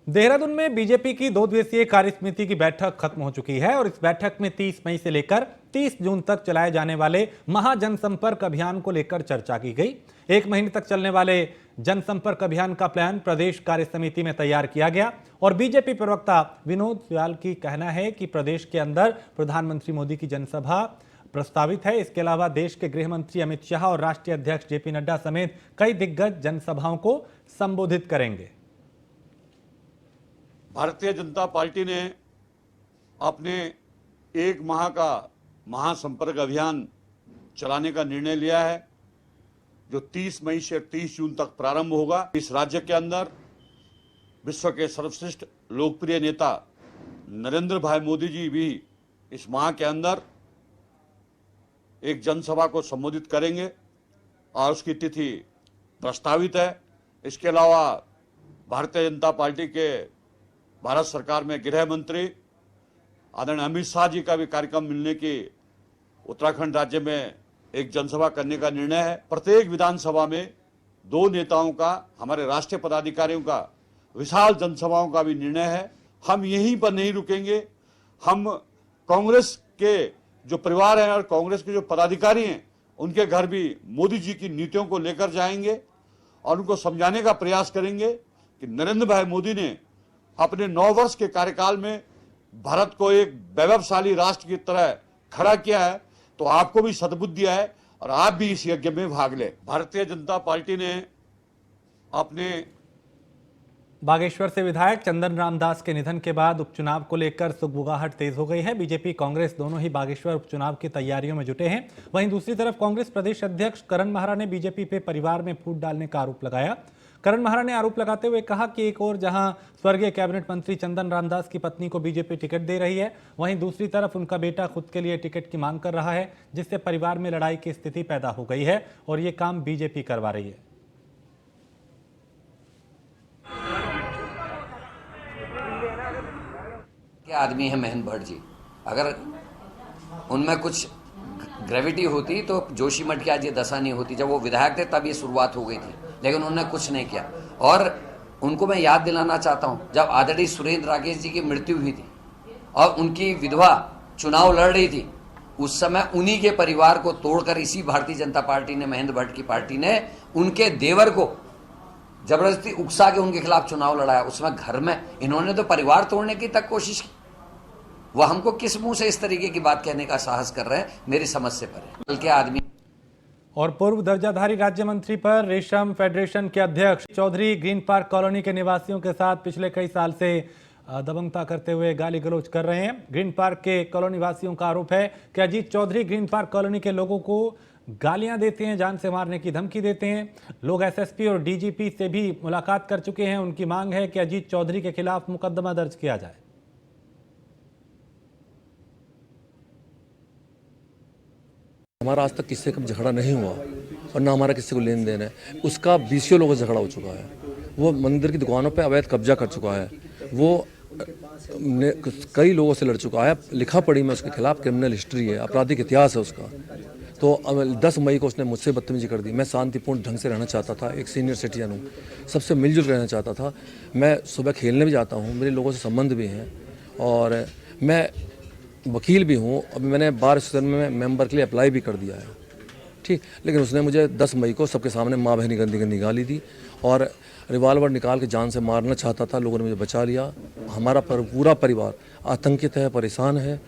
देहरादून में बीजेपी की 2 दिवसीय कार्यसमिति की बैठक खत्म हो चुकी है और इस बैठक में 30 मई से लेकर 30 जून तक चलाए जाने वाले महाजनसंपर्क अभियान को लेकर चर्चा की गई। 1 महीने तक चलने वाले जनसंपर्क अभियान का प्लान प्रदेश कार्यसमिति में तैयार किया गया और बीजेपी प्रवक्ता विनोद सुयाल की कहना है कि प्रदेश के अंदर प्रधानमंत्री मोदी की जनसभा प्रस्तावित है। इसके अलावा देश के गृह मंत्री अमित शाह और राष्ट्रीय अध्यक्ष जेपी नड्डा समेत कई दिग्गज जनसभाओं को संबोधित करेंगे। भारतीय जनता पार्टी ने अपने 1 माह का महासंपर्क अभियान चलाने का निर्णय लिया है, जो 30 मई से 30 जून तक प्रारंभ होगा। इस राज्य के अंदर विश्व के सर्वश्रेष्ठ लोकप्रिय नेता नरेंद्र भाई मोदी जी भी इस माह के अंदर एक जनसभा को संबोधित करेंगे और उसकी तिथि प्रस्तावित है। इसके अलावा भारतीय जनता पार्टी के भारत सरकार में गृह मंत्री आदरणीय अमित शाह जी का भी कार्यक्रम मिलने की उत्तराखंड राज्य में एक जनसभा करने का निर्णय है। प्रत्येक विधानसभा में 2 नेताओं का, हमारे राष्ट्रीय पदाधिकारियों का विशाल जनसभाओं का भी निर्णय है। हम यहीं पर नहीं रुकेंगे। हम कांग्रेस के जो परिवार हैं और कांग्रेस के जो पदाधिकारी हैं उनके घर भी मोदी जी की नीतियों को लेकर जाएंगे और उनको समझाने का प्रयास करेंगे कि नरेंद्र भाई मोदी ने अपने 9 वर्ष के कार्यकाल में भारत को एक वैभवशाली राष्ट्र की तरह खड़ा किया है। तो आपको भी सद्बुद्धि है और आप भी इस यज्ञ में भाग लें। भारतीय जनता पार्टी ने अपने बागेश्वर से विधायक चंदन रामदास के निधन के बाद उपचुनाव को लेकर सुगबुगाहट तेज हो गई है। बीजेपी कांग्रेस दोनों ही बागेश्वर उपचुनाव की तैयारियों में जुटे हैं। वहीं दूसरी तरफ कांग्रेस प्रदेश अध्यक्ष करण माहरा ने बीजेपी पे परिवार में फूट डालने का आरोप लगाया। करण माहरा ने आरोप लगाते हुए कहा कि एक ओर जहां स्वर्गीय कैबिनेट मंत्री चंदन रामदास की पत्नी को बीजेपी टिकट दे रही है, वहीं दूसरी तरफ उनका बेटा खुद के लिए टिकट की मांग कर रहा है, जिससे परिवार में लड़ाई की स्थिति पैदा हो गई है और ये काम बीजेपी करवा रही है। क्या आदमी है महेंद्र भट्ट जी, अगर उनमें कुछ ग्रेविटी होती तो जोशी मठ की आज ये दशा नहीं होती। जब वो विधायक थे तब ये शुरुआत हो गई थी, लेकिन उन्होंने कुछ नहीं किया। और उनको मैं याद दिलाना चाहता हूं, जब आदरणीय सुरेंद्र राकेश जी की मृत्यु हुई थी और उनकी विधवा चुनाव लड़ रही थी, उस समय उन्हीं के परिवार को तोड़कर इसी भारतीय जनता पार्टी ने, महेंद्र भट्ट की पार्टी ने, उनके देवर को जबरदस्ती उकसा के उनके खिलाफ चुनाव लड़ाया। उसमें घर में इन्होंने तो परिवार तोड़ने की तक कोशिश की। वह हमको किस मुंह से इस तरीके की बात कहने का साहस कर रहे हैं, मेरी समझ से परे। बल्कि आदमी और पूर्व दर्जाधारी राज्य मंत्री पर रेशम फेडरेशन के अध्यक्ष चौधरी ग्रीन पार्क कॉलोनी के निवासियों के साथ पिछले कई साल से दबंगता करते हुए गाली गलौज कर रहे हैं। ग्रीन पार्क के कॉलोनी वासियों का आरोप है कि Ajit Chaudhary green park colony के लोगों को गालियां देते हैं, जान से मारने की धमकी देते हैं। लोग एसएसपी और डीजीपी से भी मुलाकात कर चुके हैं। उनकी मांग है कि अजीत चौधरी के खिलाफ मुकदमा दर्ज किया जाए। हमारा आज तक किसी से कभी झगड़ा नहीं हुआ और ना हमारा किसी को लेन देन है। उसका 20 लोगों से झगड़ा हो चुका है। वो मंदिर की दुकानों पे अवैध कब्जा कर चुका है। वो कई लोगों से लड़ चुका है। लिखा पढ़ी में उसके खिलाफ क्रिमिनल हिस्ट्री है, आपराधिक इतिहास है उसका। तो 10 मई को उसने मुझसे बदतमीजी कर दी। मैं शांतिपूर्ण ढंग से रहना चाहता था, एक सीनियर सिटीजन हूँ, सबसे मिलजुल रहना चाहता था। मैं सुबह खेलने भी जाता हूँ, मेरे लोगों से संबंध भी हैं और मैं वकील भी हूँ। अभी मैंने बार एसोसिएशन में मेंबर के लिए अप्लाई भी कर दिया है, ठीक। लेकिन उसने मुझे 10 मई को सबके सामने माँ बहनी गंदी गंदी गाली दी और रिवॉल्वर निकाल के जान से मारना चाहता था। लोगों ने मुझे बचा लिया। हमारा पूरा परिवार आतंकित है, परेशान है,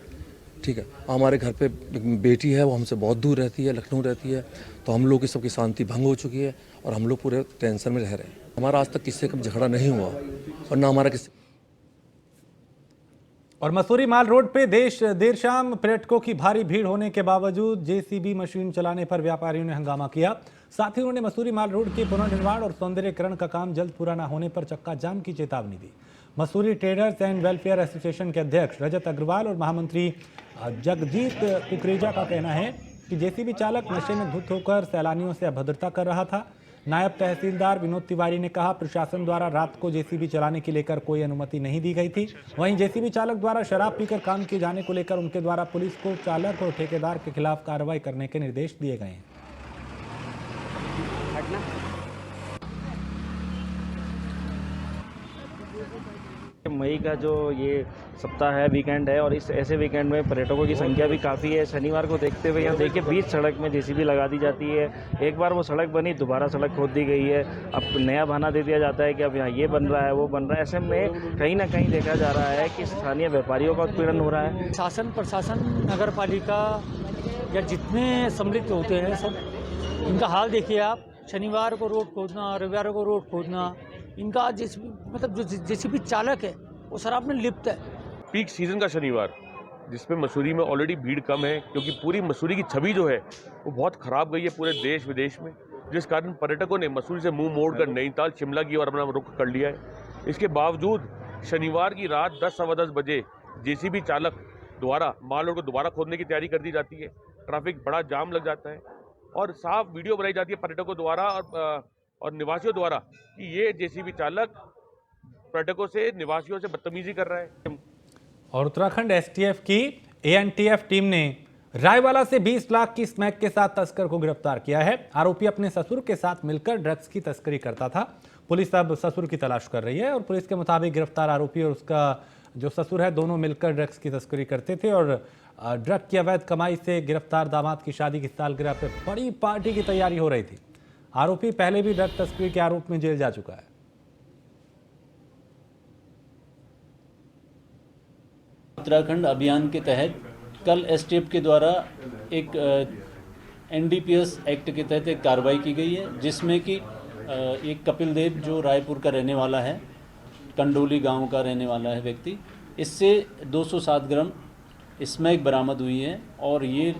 ठीक है। हमारे घर पे बेटी है, वो हमसे बहुत दूर रहती है, लखनऊ रहती है। तो हम लोग की सबकी शांति भंग हो चुकी है और हम लोग पूरे टेंशन में रह रहे हैं। हमारा आज तक किसी से कभी झगड़ा नहीं हुआ और ना हमारा किसी। और मसूरी माल रोड पे देर शाम पर्यटकों की भारी भीड़ होने के बावजूद जेसीबी मशीन चलाने पर व्यापारियों ने हंगामा किया। साथ ही उन्होंने मसूरी माल रोड के पुनर्निर्माण और सौंदर्यीकरण का काम जल्द पूरा न होने पर चक्का जाम की चेतावनी दी। Mussoorie traders and welfare association के अध्यक्ष रजत अग्रवाल और महामंत्री जगजीत कुकरेजा का कहना है कि जेसीबी चालक नशे में धुत होकर सैलानियों से अभद्रता कर रहा था। नायब तहसीलदार विनोद तिवारी ने कहा, प्रशासन द्वारा रात को जेसीबी चलाने की लेकर कोई अनुमति नहीं दी गई थी। वहीं जेसीबी चालक द्वारा शराब पीकर काम किए जाने को लेकर उनके द्वारा पुलिस को चालक और ठेकेदार के खिलाफ कार्रवाई करने के निर्देश दिए गए हैं। मई का जो ये सप्ताह है, वीकेंड है, और इस ऐसे वीकेंड में पर्यटकों की संख्या भी काफ़ी है। शनिवार को देखते हुए यहाँ देखिए बीच सड़क में जेसीबी लगा दी जाती है। एक बार वो सड़क बनी, दोबारा सड़क खोद दी गई है। अब नया बहाना दे दिया जाता है कि अब यहाँ ये बन रहा है, वो बन रहा है। ऐसे में कहीं ना कहीं देखा जा रहा है कि स्थानीय व्यापारियों का उत्पीड़न हो रहा है। शासन प्रशासन नगर पालिका या जितने सम्मिलित होते हैं सब, इनका हाल देखिए आप। शनिवार को रोड खोदना, रविवार को रोड खोदना, इनका जो जेसीबी चालक है वो शराब में लिप्त है। पीक सीजन का शनिवार, जिसमें मसूरी में ऑलरेडी भीड़ कम है, क्योंकि पूरी मसूरी की छवि जो है वो बहुत खराब गई है पूरे देश विदेश में, जिस कारण पर्यटकों ने मसूरी से मुंह मोड़कर नैनीताल, शिमला की ओर अपना रुख कर लिया है। इसके बावजूद शनिवार की रात 10 सवा 10 बजे जेसीबी चालक द्वारा माल रोड को दोबारा खोदने की तैयारी कर दी जाती है। ट्रैफिक बड़ा जाम लग जाता है और साफ वीडियो बनाई जाती है पर्यटकों द्वारा और निवासियों द्वारा कि ये जेसीबी चालक पर्यटकों से, निवासियों से बदतमीजी कर रहा है। और उत्तराखंड एसटीएफ की एएनटीएफ टीम ने रायवाला से 20 लाख की स्मैक के साथ तस्कर को गिरफ्तार किया है। आरोपी अपने ससुर के साथ मिलकर ड्रग्स की तस्करी करता था। पुलिस अब ससुर की तलाश कर रही है और पुलिस के मुताबिक गिरफ्तार आरोपी और उसका जो ससुर है दोनों मिलकर ड्रग्स की तस्करी करते थे और ड्रग की अवैध कमाई से गिरफ्तार दामाद की शादी की सालगिरह पर बड़ी पार्टी की तैयारी हो रही थी। आरोपी पहले भी ड्रग तस्करी के आरोप में जेल जा चुका है। उत्तराखंड अभियान के तहत कल एसटीएफ के द्वारा एक एनडीपीएस एक्ट के तहत एक कार्रवाई की गई है, जिसमें कि एक कपिल देव जो रायपुर का रहने वाला है, कंडोली गांव का रहने वाला है व्यक्ति, इससे 207 ग्राम स्मैक बरामद हुई है। और ये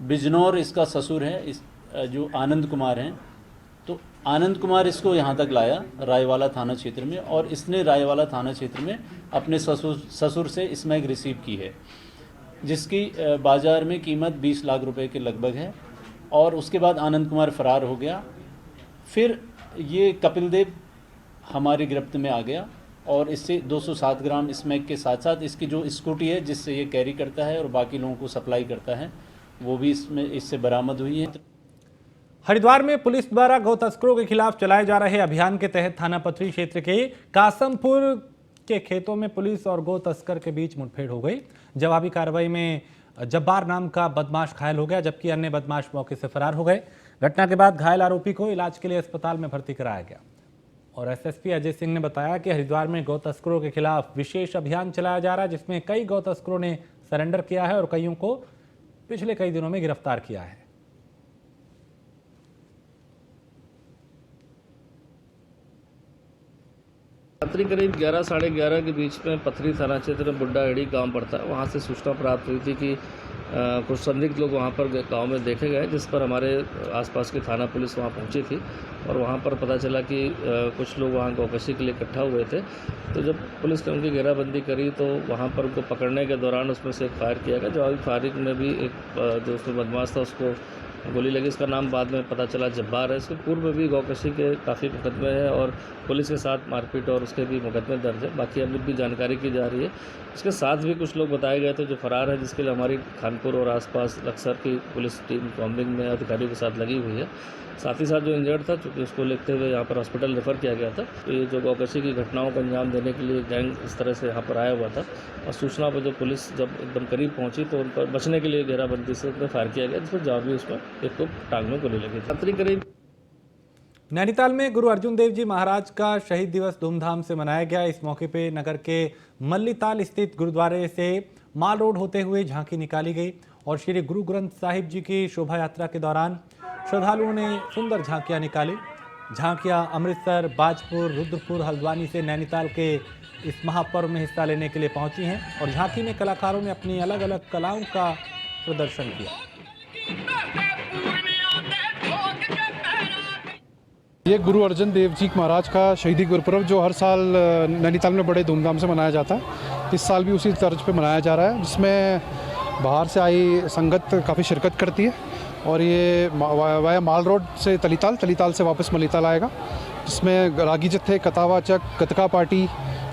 बिजनौर इसका ससुर है, इस जो आनंद कुमार हैं, तो आनंद कुमार इसको यहाँ तक लाया रायवाला थाना क्षेत्र में, और इसने रायवाला थाना क्षेत्र में अपने ससुर से स्मैक रिसीव की है, जिसकी बाज़ार में कीमत 20 लाख रुपए के लगभग है। और उसके बाद आनंद कुमार फरार हो गया। फिर ये कपिल देव हमारी गिरफ्त में आ गया और इससे 207 ग्राम स्मैक के साथ साथ इसकी जो स्कूटी है जिससे ये कैरी करता है और बाकी लोगों को सप्लाई करता है, वो भी इससे बरामद हुई है। हरिद्वार में पुलिस द्वारा गौ तस्करों के खिलाफ चलाए जा रहे अभियान के तहत थाना पथरी क्षेत्र के कासमपुर के खेतों में पुलिस और गौ तस्कर के बीच मुठभेड़ हो गई। जवाबी कार्रवाई में जब्बार नाम का बदमाश घायल हो गया, जबकि अन्य बदमाश मौके से फरार हो गए। घटना के बाद घायल आरोपी को इलाज के लिए अस्पताल में भर्ती कराया गया। और एसएसपी अजय सिंह ने बताया कि हरिद्वार में गौ तस्करों के खिलाफ विशेष अभियान चलाया जा रहा है, जिसमें कई गौ तस्करों ने सरेंडर किया है और कईयों को पिछले कई दिनों में गिरफ्तार किया है। रात्रि करीब 11 साढ़े 11 के बीच में पथरी थाना क्षेत्र में बुड्ढाहेड़ी गांव पड़ता है। वहां से सूचना प्राप्त हुई थी कि कुछ संदिग्ध लोग वहां पर गांव में देखे गए, जिस पर हमारे आसपास की थाना पुलिस वहां पहुंची थी और वहां पर पता चला कि कुछ लोग वहां गौकशी के लिए इकट्ठा हुए थे। तो जब पुलिस ने उनकी घेराबंदी करी तो वहां पर उनको पकड़ने के दौरान उसमें से एक फायर किया गया। जवाबी फायरिंग में भी एक जो उसमें बदमाश था उसको गोली लगी। इसका नाम बाद में पता चला जब्बार है। इसके पूर्व में भी गौकशी के काफ़ी मुकदमे हैं और पुलिस के साथ मारपीट और उसके भी मुकदमे दर्ज है। बाकी अभी भी जानकारी की जा रही है। इसके साथ भी कुछ लोग बताए गए थे जो फरार है, जिसके लिए हमारी खानपुर और आसपास लक्सर की पुलिस टीम कॉम्बिंग में अधिकारियों के साथ लगी हुई है। साथ ही साथ जो इंजर्ड था, चूँकि उसको लेते हुए यहाँ पर हॉस्पिटल रेफर किया गया था। तो ये जो गौकशी की घटनाओं को अंजाम देने के लिए गैंग इस तरह से यहाँ पर आया हुआ था और सूचना पर जो पुलिस जब एकदम करीब पहुँची तो उन पर बचने के लिए घेराबंदी से उसमें फायर किया गया, जिसमें जवाबी उसमें एक को टांग में गोली लगी थी। करीब नैनीताल में गुरु अर्जुन देव जी महाराज का शहीद दिवस धूमधाम से मनाया गया। इस मौके पे नगर के मल्लीताल स्थित गुरुद्वारे से माल रोड होते हुए झांकी निकाली गई और श्री गुरु ग्रंथ साहिब जी की शोभा यात्रा के दौरान श्रद्धालुओं ने सुंदर झांकियां निकाली। झांकियां अमृतसर, बाजपुर, रुद्रपुर, हल्द्वानी से नैनीताल के इस महापर्व में हिस्सा लेने के लिए पहुंची हैं और झांकी में कलाकारों ने अपनी अलग अलग कलाओं का प्रदर्शन किया। ये गुरु अर्जुन देव जी महाराज का शहीदी गुरुपर्व जो हर साल नैनीताल में बड़े धूमधाम से मनाया जाता है, इस साल भी उसी तर्ज पे मनाया जा रहा है, जिसमें बाहर से आई संगत काफ़ी शिरकत करती है और ये वाया माल रोड से तलीताल से वापस मल्लीताल आएगा, जिसमें रागी जत्थे, कथावाचक, गतका पार्टी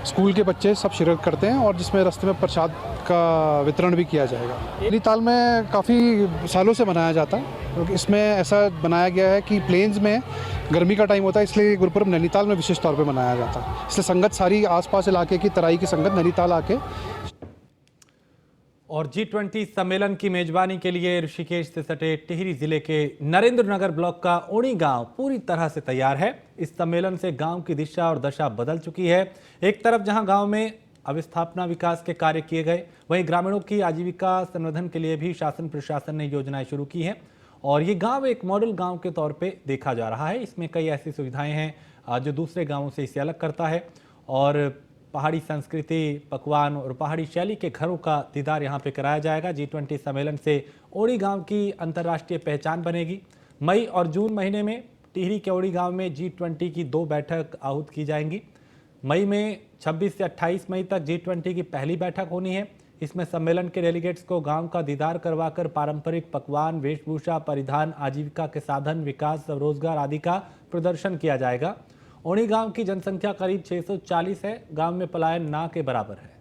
स्कूल के बच्चे सब शिरकत करते हैं और जिसमें रास्ते में प्रसाद का वितरण भी किया जाएगा। नैनीताल में काफ़ी सालों से मनाया जाता है, क्योंकि इसमें ऐसा बनाया गया है कि प्लेन्स में गर्मी का टाइम होता है, इसलिए गुरुपर्व नैनीताल में विशेष तौर पे मनाया जाता है। इसलिए संगत सारी आसपास इलाके की तराई की संगत नैनीताल आके। और G20 सम्मेलन की मेजबानी के लिए ऋषिकेश से सटे टिहरी जिले के नरेंद्रनगर ब्लॉक का ओणी गांव पूरी तरह से तैयार है। इस सम्मेलन से गांव की दिशा और दशा बदल चुकी है। एक तरफ जहां गांव में अवस्थापना विकास के कार्य किए गए, वहीं ग्रामीणों की आजीविका संवर्धन के लिए भी शासन प्रशासन ने योजनाएं शुरू की हैं और ये गांव एक मॉडल गांव के तौर पे देखा जा रहा है। इसमें कई ऐसी सुविधाएं हैं जो दूसरे गांवों से इसे अलग करता है और पहाड़ी संस्कृति, पकवान और पहाड़ी शैली के घरों का दीदार यहां पे कराया जाएगा। G20 सम्मेलन से ओड़ी गांव की अंतर्राष्ट्रीय पहचान बनेगी। मई और जून महीने में टिहरी के ओड़ी गांव में G20 की 2 बैठक आहूत की जाएंगी। मई में 26 से 28 मई तक G20 की पहली बैठक होनी है। इसमें सम्मेलन के डेलीगेट्स को गांव का दीदार करवाकर पारंपरिक पकवान, वेशभूषा, परिधान, आजीविका के साधन, विकास, स्वरोजगार आदि का प्रदर्शन किया जाएगा। ओणी गांव की जनसंख्या करीब 640 है। गांव में पलायन ना के बराबर है।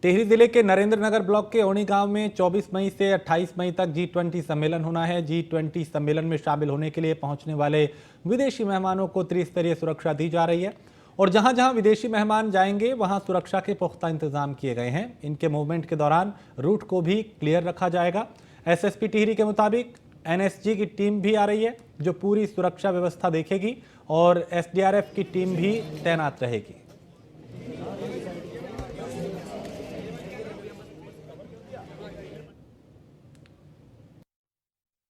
टिहरी जिले के नरेंद्रनगर ब्लॉक के ओणी गांव में 24 मई से 28 मई तक G20 सम्मेलन होना है। G20 सम्मेलन में शामिल होने के लिए पहुंचने वाले विदेशी मेहमानों को त्रिस्तरीय सुरक्षा दी जा रही है और जहां जहां विदेशी मेहमान जाएंगे वहां सुरक्षा के पुख्ता इंतजाम किए गए हैं। इनके मूवमेंट के दौरान रूट को भी क्लियर रखा जाएगा। SSP टिहरी के मुताबिक NSG की टीम भी आ रही है जो पूरी सुरक्षा व्यवस्था देखेगी और SDRF की टीम भी तैनात रहेगी।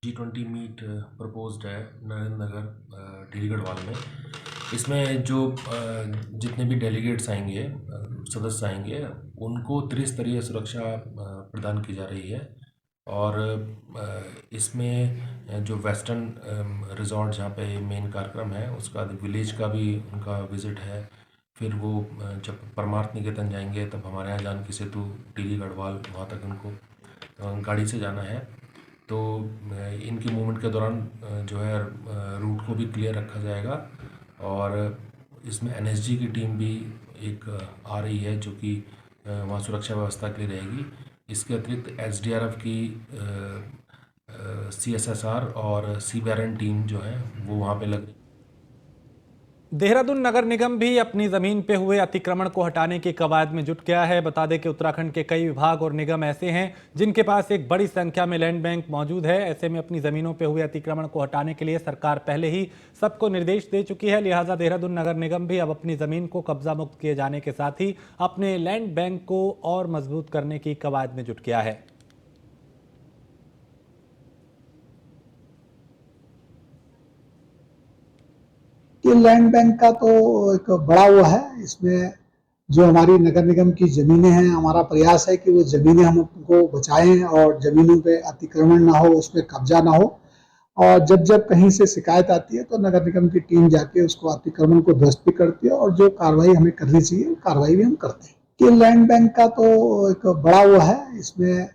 G20 मीट प्रपोज्ड है नरेंद्रनगर टिहरी गढ़वाल में। इसमें जो जितने भी डेलीगेट्स आएंगे, सदस्य आएंगे, उनको त्रिस्तरीय सुरक्षा प्रदान की जा रही है और इसमें जो वेस्टर्न रिजॉर्ट जहाँ पे मेन कार्यक्रम है उसका विलेज का भी उनका विज़िट है। फिर वो जब परमार्थ निकेतन जाएंगे तब हमारे यहाँ जानकी सेतु टिहरी गढ़वाल वहाँ तक उनको गाड़ी से जाना है। तो इनकी मूवमेंट के दौरान जो है रूट को भी क्लियर रखा जाएगा और इसमें NSG की टीम भी एक आ रही है जो कि वहाँ सुरक्षा व्यवस्था के लिए रहेगी। इसके अतिरिक्त SDRF की CSSR और CBRN टीम जो है वो वहाँ पे लग। देहरादून नगर निगम भी अपनी जमीन पे हुए अतिक्रमण को हटाने की कवायद में जुट गया है। बता दें कि उत्तराखंड के कई विभाग और निगम ऐसे हैं जिनके पास एक बड़ी संख्या में लैंड बैंक मौजूद है। ऐसे में अपनी जमीनों पे हुए अतिक्रमण को हटाने के लिए सरकार पहले ही सबको निर्देश दे चुकी है। लिहाजा देहरादून नगर निगम भी अब अपनी जमीन को कब्जा मुक्त किए जाने के साथ ही अपने लैंड बैंक को और मजबूत करने की कवायद में जुट गया है। ये लैंड बैंक का तो एक बड़ा वो है। इसमें जो हमारी नगर निगम की ज़मीनें हैं, हमारा प्रयास है कि वो ज़मीनें हम उनको बचाएं और ज़मीनों पे अतिक्रमण ना हो, उस पर कब्जा ना हो। और जब जब कहीं से शिकायत आती है तो नगर निगम की टीम जाके उसको अतिक्रमण को ध्वस्त भी करती है और जो कार्रवाई हमें करनी चाहिए वो कार्रवाई भी हम करते हैं। कि लैंड बैंक का तो एक बड़ा वो है। इसमें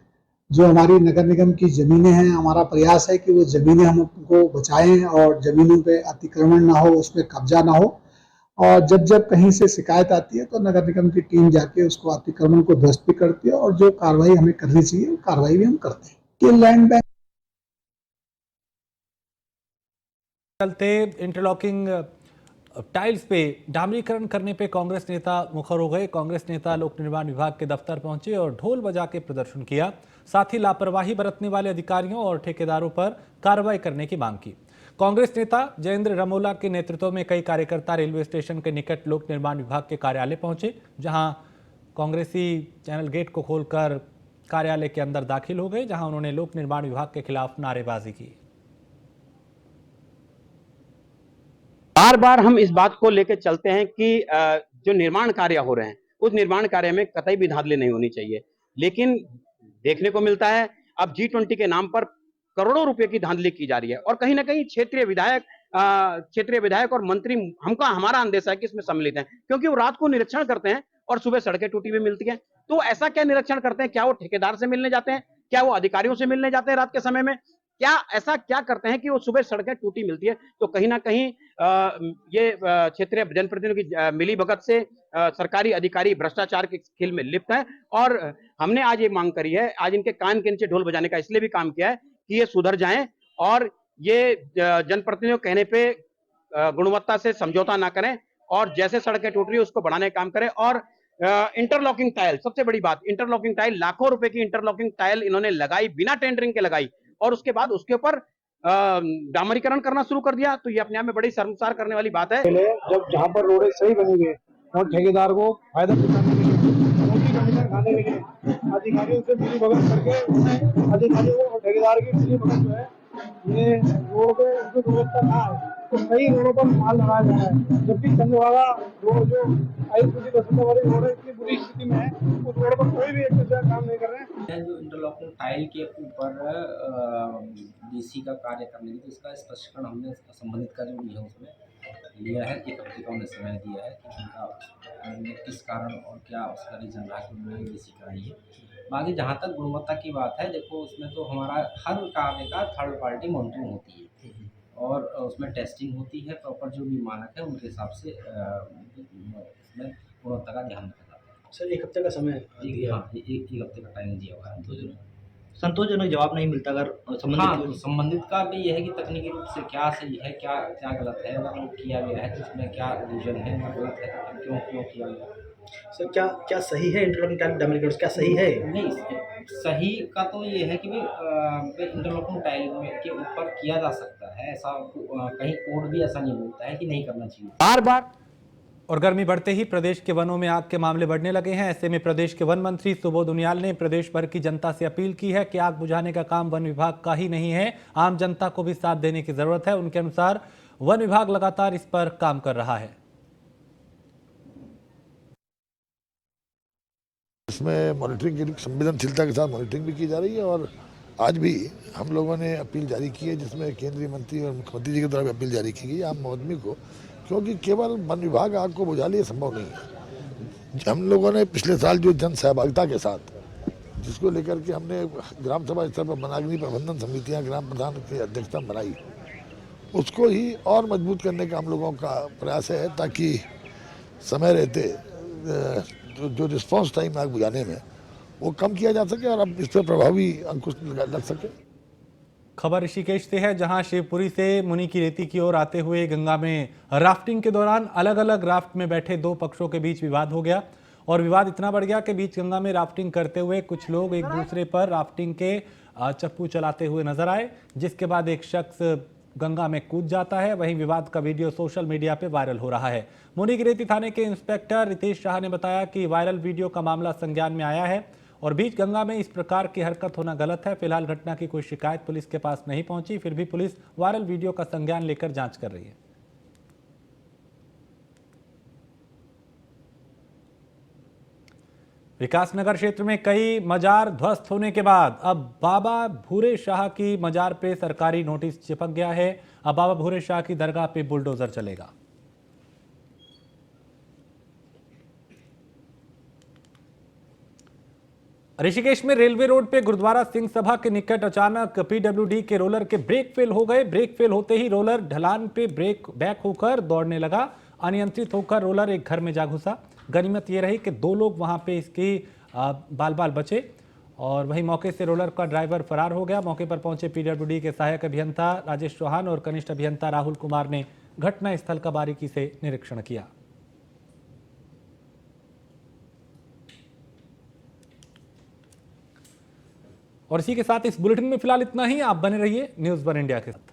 जो हमारी नगर निगम की ज़मीनें हैं, हमारा प्रयास है कि वो ज़मीनें हम उनको बचाएं और ज़मीनों पे अतिक्रमण ना हो, उस पर कब्जा ना हो। और जब जब कहीं से शिकायत आती है तो नगर निगम की टीम जाके उसको अतिक्रमण को ध्वस्त भी करती है और जो कार्रवाई हमें करनी चाहिए वो कार्रवाई भी हम करते हैं। कि लैंड बैंक चलते इंटरलॉकिंग टाइल्स पे डामरीकरण करने पे कांग्रेस नेता मुखर हो गए। कांग्रेस नेता लोक निर्माण विभाग के दफ्तर पहुंचे और ढोल बजा के प्रदर्शन किया। साथ ही लापरवाही बरतने वाले अधिकारियों और ठेकेदारों पर कार्रवाई करने की मांग की। कांग्रेस नेता जयेंद्र रमोला के नेतृत्व में कई कार्यकर्ता रेलवे स्टेशन के निकट लोक निर्माण विभाग के कार्यालय पहुंचे, जहां कांग्रेसी चैनल गेट को खोलकर कार्यालय के अंदर दाखिल हो गए, जहां उन्होंने लोक निर्माण विभाग के खिलाफ नारेबाजी की। बार बार हम इस बात को लेकर चलते हैं कि जो निर्माण कार्य हो रहे हैं उस निर्माण कार्य में कतई भी धांधली नहीं होनी चाहिए, लेकिन देखने को मिलता है अब G20 के नाम पर करोड़ों रुपए की धांधली की जा रही है और कहीं ना कहीं क्षेत्रीय विधायक और मंत्री हमारा अंदेशा है कि इसमें सम्मिलित हैं, क्योंकि वो रात को निरीक्षण करते हैं और सुबह सड़कें टूटी हुई मिलती हैं। तो ऐसा क्या निरीक्षण करते हैं? क्या वो ठेकेदार से मिलने जाते हैं? क्या वो अधिकारियों से मिलने जाते हैं रात के समय में? क्या ऐसा क्या करते हैं कि वो सुबह सड़कें टूटी मिलती है? तो कहीं ना कहीं ये क्षेत्रीय जनप्रतिनिधियों की मिली भगत से सरकारी अधिकारी भ्रष्टाचार के खेल में लिप्त है। और हमने आज ये मांग करी है, आज इनके कान के नीचे ढोल बजाने का इसलिए भी काम किया है कि ये सुधर जाएं और ये जनप्रतिनिधियों के कहने पे गुणवत्ता से समझौता ना करें और जैसे सड़कें टूट रही है उसको बढ़ाने का काम करें। और इंटरलॉकिंग टाइल, सबसे बड़ी बात, इंटरलॉकिंग टाइल, लाखों रुपए की इंटरलॉकिंग टाइल इन्होंने लगाई, बिना टेंडरिंग के लगाई, और उसके बाद उसके ऊपर डामरीकरण करना शुरू कर दिया। तो ये अपने आप में बड़ी शर्मसार करने वाली बात है। जब जहाँ पर रोडें सही बनेंगे और ठेकेदार को फायदा पहुंचाने के लिए, मोटी कमीशन खाने के लिए अधिकारियों से मिली भगत करके अधिकारियों को और ठेकेदार की मिली भगत जो है ये रोड पे उनकी गुणवत्ता ना हो, तो कई रोडों पर माल लगाया जा रहा है। जबकि चंद्रवाड़ा रोड जो 28% वाली रोड है इतनी बुरी स्थिति में है, उस रोड पर कोई भी एक दूसरा काम नहीं कर रहे हैं। जो इंटरलॉकिंग टाइल के ऊपर डीसी का कार्य करने की, इसका स्पष्टीकरण हमने संबंधित का जो भी है उसमें लिया है। एक हफ्ते का उन्हें समय दिया है कि उनका किस कारण और क्या उसका रीजन रहा कि उन्होंने डीसी कराई है। बाकी जहाँ तक गुणवत्ता की बात है, देखो उसमें तो हमारा हर कार्य का थर्ड पार्टी मॉनिटरिंग होती है और उसमें टेस्टिंग होती है, प्रॉपर जो भी मानक है उनके हिसाब से उसमें गुणवत्ता का ध्यान रखा जाता है। सर, एक हफ्ते का समय एक हफ्ते का टाइम दिया हुआ है। संतोषजनक जवाब नहीं मिलता अगर संबंधित का भी यह है कि तकनीकी रूप से क्या सही है, क्या क्या गलत है, अगर किया गया है तो उसमें क्या रीजन है, क्या गलत है तो क्यों किया गया। सर, क्या सही है इंटरलॉकिंग टाइल डामरीकरण, क्या सही है? नहीं, सही का तो ये है कि इंटरलॉकिंग टाइल के ऊपर किया जा सकता है, ऐसा कहीं कोड भी ऐसा नहीं बोलता है कि नहीं करना चाहिए। बार बार और गर्मी बढ़ते ही प्रदेश के वनों में आग के मामले बढ़ने लगे हैं। ऐसे में प्रदेश के वन मंत्री सुबोध उनियाल ने प्रदेश भर की जनता से अपील की है कि आग बुझाने का काम वन विभाग का ही नहीं है, आम जनता को भी साथ देने की जरूरत है। उनके अनुसार वन विभाग लगातार इस पर काम कर रहा है। इसमें मॉनिटरिंग की संवेदनशीलता के साथ मॉनिटरिंग भी की जा रही है और आज भी हम लोगों ने अपील जारी की है, जिसमें केंद्रीय मंत्री और मुख्यमंत्री जी के द्वारा अपील जारी की गई आम आदमी को, क्योंकि केवल वन विभाग आग को बुझा लिए संभव नहीं है। हम लोगों ने पिछले साल जो जन सहभागिता के साथ, जिसको लेकर के हमने ग्राम सभा स्तर पर वनाग्नि प्रबंधन समितियां ग्राम प्रधान की अध्यक्षता में बनाई, उसको ही और मजबूत करने का हम लोगों का प्रयास है, ताकि समय रहते जो रिस्पॉन्स टाइम आग बुझाने में वो कम किया जा सके और अब इस पर प्रभावी अंकुश लग सके। खबर ऋषिकेश से है, जहां शिवपुरी से मुनि की रेती की ओर आते हुए गंगा में राफ्टिंग के दौरान अलग अलग राफ्ट में बैठे दो पक्षों के बीच विवाद हो गया और विवाद इतना बढ़ गया कि बीच गंगा में राफ्टिंग करते हुए कुछ लोग एक दूसरे पर राफ्टिंग के चप्पू चलाते हुए नजर आए, जिसके बाद एक शख्स गंगा में कूद जाता है। वहीं विवाद का वीडियो सोशल मीडिया पे वायरल हो रहा है। मुनिगिरेती थाने के इंस्पेक्टर रितेश शाह ने बताया कि वायरल वीडियो का मामला संज्ञान में आया है और बीच गंगा में इस प्रकार की हरकत होना गलत है। फिलहाल घटना की कोई शिकायत पुलिस के पास नहीं पहुंची, फिर भी पुलिस वायरल वीडियो का संज्ञान लेकर जांच कर रही है। विकासनगर क्षेत्र में कई मजार ध्वस्त होने के बाद अब बाबा भूरे शाह की मजार पे सरकारी नोटिस चिपक गया है। अब बाबा भूरे शाह की दरगाह पे बुलडोजर चलेगा। ऋषिकेश में रेलवे रोड पे गुरुद्वारा सिंह सभा के निकट अचानक पीडब्ल्यूडी के रोलर के ब्रेक फेल हो गए। ब्रेक फेल होते ही रोलर ढलान पे बैक होकर दौड़ने लगा। अनियंत्रित होकर रोलर एक घर में जा घुसा। गनीमत ये रही कि दो लोग वहां पे इसकी बाल बचे और वहीं मौके से रोलर का ड्राइवर फरार हो गया। मौके पर पहुंचे पीडब्ल्यूडी के सहायक अभियंता राजेश चौहान और कनिष्ठ अभियंता राहुल कुमार ने घटना स्थल का बारीकी से निरीक्षण किया। और इसी के साथ इस बुलेटिन में फिलहाल इतना ही। आप बने रहिए न्यूज़ वन इंडिया के साथ।